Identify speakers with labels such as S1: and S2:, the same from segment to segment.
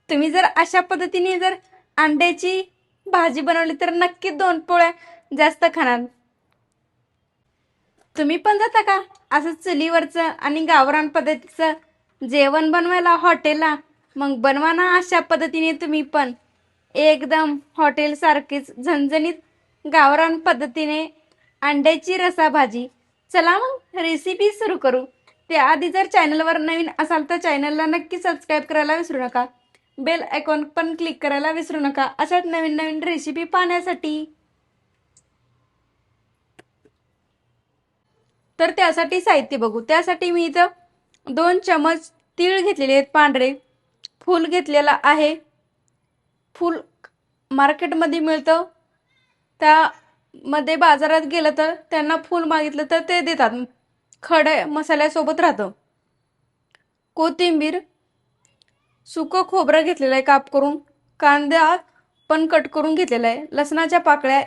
S1: तुम्ही जर अशा पद्धतीने जर अंड्याची भाजी बनवली तर नक्की 2 पोळ्या जास्त खाणार. तुम्ही पण जाता का असं चुलीवरचं आणि गावरान पद्धतीचं जेवण बनवायला हॉटेलला? मग बनवा ना अशा पद्धतीने तुम्ही पण एकदम हॉटेल सारखीच झणझणीत गावरान पद्धतीने अंड्याची रसा भाजी. चला मग रेसिपी सुरू करू. त्याआधी जर चॅनलवर नवीन असाल तर चॅनलला नक्की सबस्क्राईब करायला विसरू नका. बेल आयकॉन पण क्लिक करायला विसरू नका अशाच नवीन नवीन रेसिपी पाहण्यासाठी. तर त्यासाठी साहित्य बघू. त्यासाठी मी इथं 2 चमच तीळ घेतलेले आहेत पांढरे. फूल घेतलेला आहे. फूल मार्केटमध्ये मिळतं. त्यामध्ये बाजारात गेलं तर त्यांना फूल मागितलं तर ते देतात. खडे मसाल्यासोबत राहतं. कोथिंबीर, सुकं खोबरं घेतलेलं आहे काप करून. कांदा पण कट करून घेतलेला आहे. लसणाच्या पाकळ्या,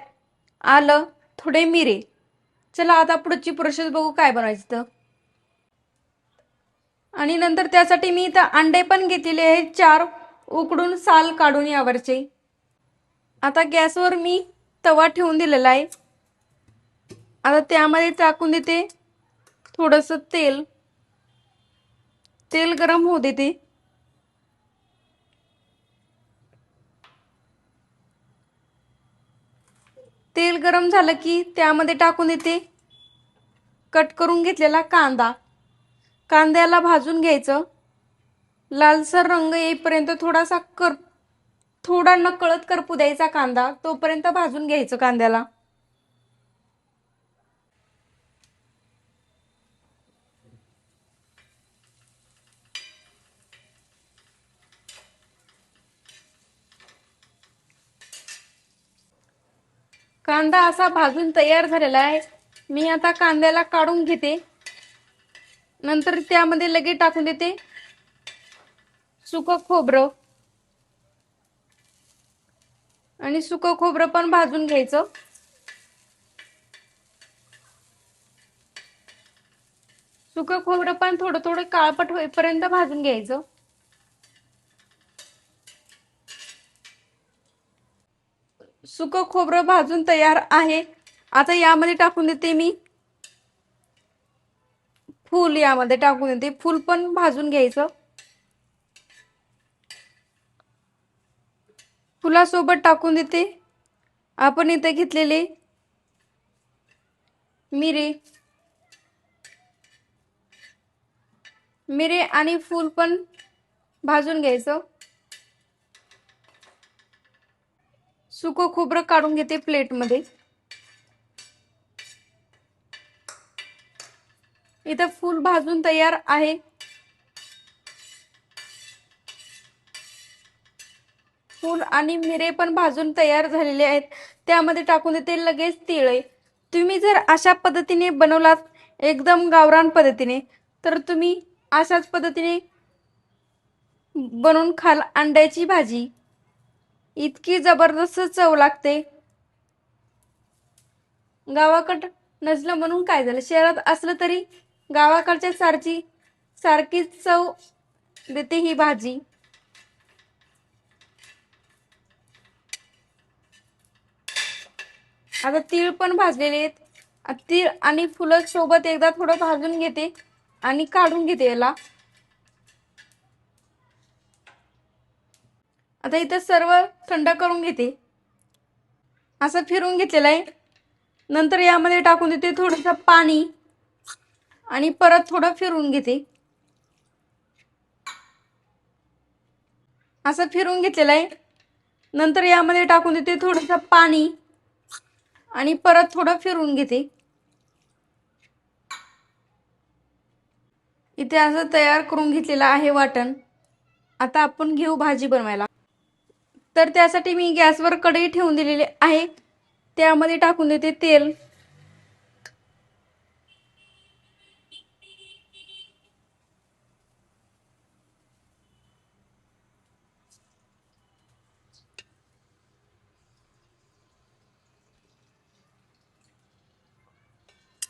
S1: आलं, थोडे मिरे. चला आता पुढची प्रोसेस बघू काय बनायचं तर. आणि नंतर त्यासाठी मी इथं अंडे पण घेतलेले आहेत 4 उकडून साल काढून यावरचे. आता गॅसवर मी तवा ठेवून दिलेला आहे. आता त्यामध्ये टाकून देते थोडंसं तेल. तेल गरम होऊ देते. तेल गरम झालं की त्यामध्ये टाकून देते कट करून घेतलेला कांदा. कांद्याला भाजून घ्यायचं. लालसर रंग येईपर्यंत थोडा नकळत करपू द्यायचा कांदा. तोपर्यंत भाजून घ्यायचं कांद्याला. कांदा असा भाजून तयार झालेला आहे. मी आता कांद्याला काढून घेते. नंतर त्यामध्ये लगेच टाकून देते सुकं खोबरं. आणि सुकं खोबरं पण भाजून घ्यायचं. सुकं खोबरं पण थोडं थोडं काळपट होईपर्यंत भाजून घ्यायचं. सुकं खोबरं भाजून तयार आहे. आता यामध्ये टाकून देते मी फूल. यामध्ये टाकून देते फूल पण भाजून घ्यायचं. फुलासोबत टाकून देते आपण इथे घेतलेले मिरे. मिरे आणि फूल पण भाजून घ्यायचं. सुकं खोबरं काढून घेते प्लेटमध्ये. इथं फूल भाजून तयार आहे. फूल आणि मिरे पण भाजून तयार झालेले आहेत. त्यामध्ये टाकून देते लगेच तिळे. तुम्ही जर अशा पद्धतीने बनवलात एकदम गावरान पद्धतीने तर तुम्ही अशाच पद्धतीने बनवून खाल अंड्याची भाजी. इतकी जबरदस्त चव लागते. गावाकडं नसलं म्हणून काय झालं, शहरात असलं तरी गावाकडच्या सारखीच चव देते ही भाजी. आता तीळ पण भाजलेले आहेत. तीळ आणि फुलं सोबत एकदा थोडं भाजून घेते आणि काढून घेते याला. आता इथं सर्व थंड करून घेते. असं फिरून घेतलेलं आहे. नंतर यामध्ये टाकून देते थोडंसं पाणी आणि परत थोडं फिरून घेते. असं फिरून घेतलेलं आहे. नंतर यामध्ये टाकून देते थोडंसं पाणी आणि परत थोडं फिरून घेते. इथे असं तयार करून घेतलेलं आहे वाटण. आता आपण घेऊ भाजी बनवायला. तर त्यासाठी मी गॅसवर कढई ठेवून दिलेली आहे. त्यामध्ये टाकून देते तेल.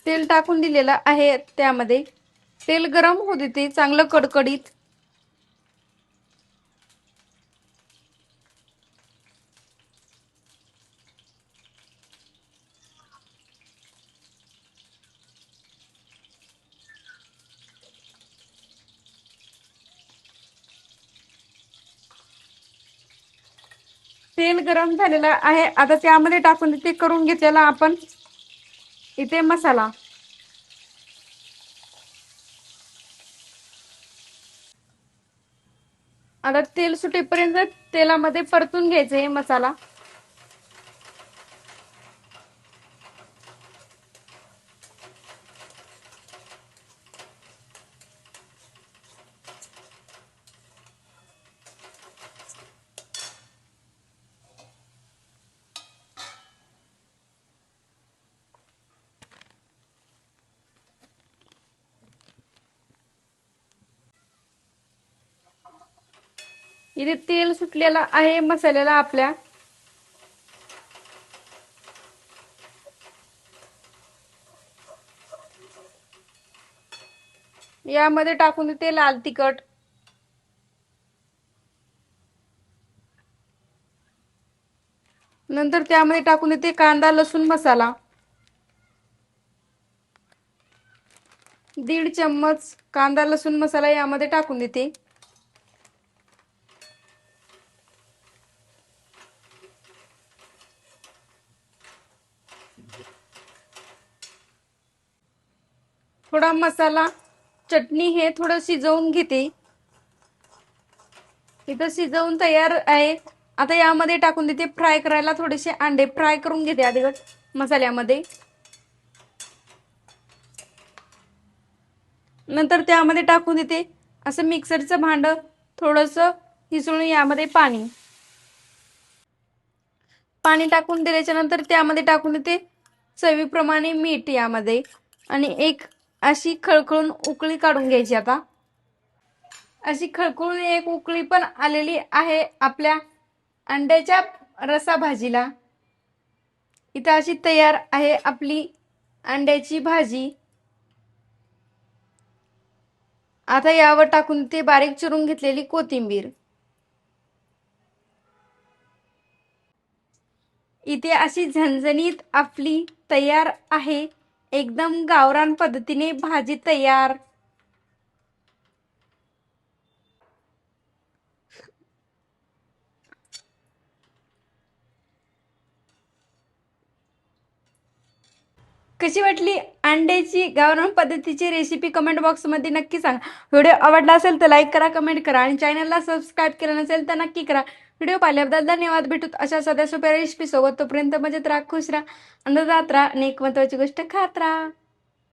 S1: तेल टाकून दिलेलं आहे. त्यामध्ये तेल गरम होऊ देते चांगलं कडकडीत. तेल गरम झालेलं आहे. आता त्यामध्ये टाकून ते करून घेतलेला आपण इथे मसाला. आता तेल सुटेपर्यंत तेलामध्ये परतून घ्यायचं हे मसाला. इथे तेल सुटलेलं आहे मसाल्याला आपल्या. यामध्ये टाकून देते लाल तिखट. नंतर त्यामध्ये टाकून देते कांदा लसूण मसाला. 1.5 चम्मच कांदा लसूण मसाला यामध्ये टाकून देते. थोडा मसाला चटणी हे थोडं शिजवून घेते. इथं शिजवून तयार आहे. आता यामध्ये टाकून देते फ्राय करायला थोडेसे अंडे. फ्राय करून घेते आधी मसाल्यामध्ये. नंतर त्यामध्ये टाकून देते असं मिक्सरचं भांड थोडंसं हिसळून यामध्ये पाणी टाकून दिल्याच्या नंतर त्यामध्ये टाकून देते चवीप्रमाणे मीठ यामध्ये. आणि एक अशी खळखळून उकळी काढून घ्यायची. आता अशी खळखळून एक उकळी पण आलेली आहे आपल्या अंड्याच्या रसा भाजीला. इथं अशी तयार आहे आपली अंड्याची भाजी. आता यावर टाकून ते बारीक चिरून घेतलेली कोथिंबीर. इथे अशी झणझणीत आपली तयार आहे. एकदम गावरान पद्धतीने भाजी तयार. कशी वाटली अंड्याची गावरान पद्धतीची रेसिपी कमेंट बॉक्समध्ये नक्की सांगा. व्हिडिओ आवडला असेल तर लाईक करा, कमेंट करा आणि चॅनलला सबस्क्राईब केलं नसेल तर नक्की करा. व्हिडिओ पाहिल्याबद्दल धन्यवाद. भेटूत अशा साध्या सोप्या रेसिपी सोबत. तोपर्यंत मजेत राहा, खुश राहा, आनंदात राहा आणि एक महत्त्वाची गोष्ट खात राहा.